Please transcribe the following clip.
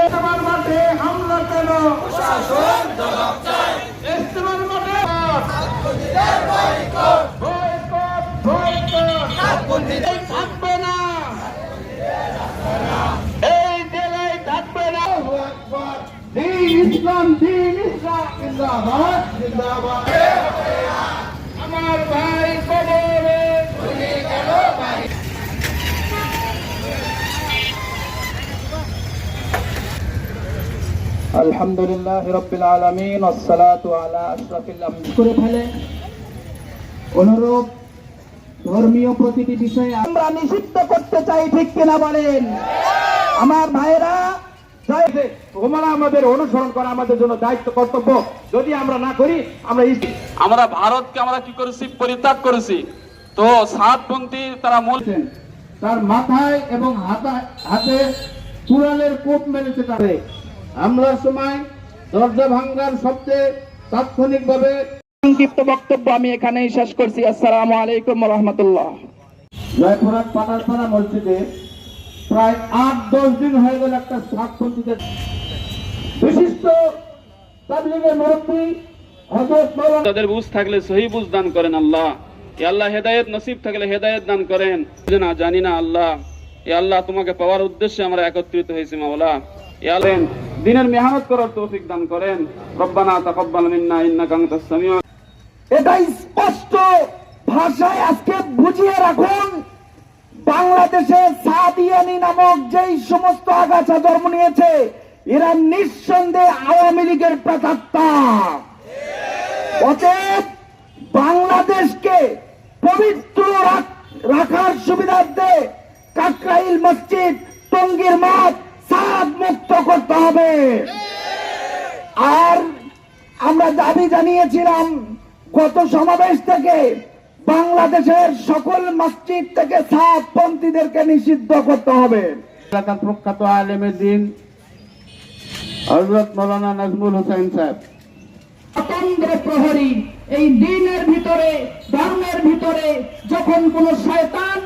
ইস্তেমার মাঠে হামলা কেন? প্রশাসন জবাব চায়। ইস্তেমার মাঠে সাতপন্থীদের বয়কট। Boycott, boycott. সাতপন্থীদের থাকবে না, এই জেলায় থাকবে না। দিন ইসলাম, দিন ইসলাম জিন্দাবাদ, জিন্দাবাদ। আমার ভাই কবরে আলহামদুলিল্লাহ রাব্বিল আলামিন ওয়াসসালাতু আলা আশরাফিল আম্বিয়া করে ফেলে। অনুরূপ ধর্মীয় প্রতিটি বিষয়ে আমরা নিষিদ্ধ করতে চাই, ঠিক কিনা বলেন? আমার ভাইরা, ওমারা আমাদের অনুসরণ করা আমাদের জন্য দায়িত্ব, কর্তব্য। যদি আমরা না করি, আমরা ভারতকে আমরা কি করেছি, পরিত্যাগ করেছি। তো সাতপন্থী তারা বলছেন তার মাথায় এবং হাতে কুড়ালের কোপ মেরেছে। তাদের হামলার সময় দরজা ভাঙ্গার শব্দে তাৎক্ষণিকভাবে সংক্ষিপ্ত বক্তব্য আমি এখানেই শেষ করছি। আসসালামু আলাইকুম ওয়া রাহমাতুল্লাহ। জয়পুরহাট পাটারপাড়া মসজিদে প্রায় ৮-১০ দিন হয়ে গেল একটা সাতপন্থীদের বিশিষ্ট তাবলীগের মুরব্বী হযরত মাওলানা তাদের বুঝ থাকলে সহি বুঝ দান করেন আল্লাহ। এ আল্লাহ হেদায়েত নসিব থাকলে হেদায়েত দান করেন। না জানি না আল্লাহ, এ আল্লাহ তোমাকে পাওয়ার উদ্দেশ্যে আমরা একত্রিত হয়েছি মাওলা। এ আল্লাহ দিনের মেহনত করার তৌফিক দান করেন। রব্বানা তাকাব্বাল মিন্না ইন্নাকা আনতাস সামিউল। এটা স্পষ্ট ভাষায় আজকে বুঝিয়ে রাখুন, বাংলাদেশে সাদিয়ানি নামক যেই সমস্ত আগাছা জন্ম নিয়েছে, এরা নিঃসন্দেহে আওয়ামী লীগের প্রেতাত্মা। অতএব বাংলাদেশকে পবিত্র রাখার সুবিধার্থে কাকরাইল মসজিদ, টঙ্গীর মাঠ সাদ মুক্ত করতে হবে। আর আমরা দাবি জানিয়েছিলাম গত সমাবেশ থেকে, বাংলাদেশের সকল মসজিদ থেকে সাতপন্থীদেরকে নিষিদ্ধ করতে হবে। এলাকার প্রখ্যাত আলেমে দ্বীন হযরত মাওলানা নাজমুল হোসেন সাহেব স্বতন্ত্র প্রহরী। এই দ্বীনের ভিতরে, ধর্মের ভিতরে যখন কোন শয়তান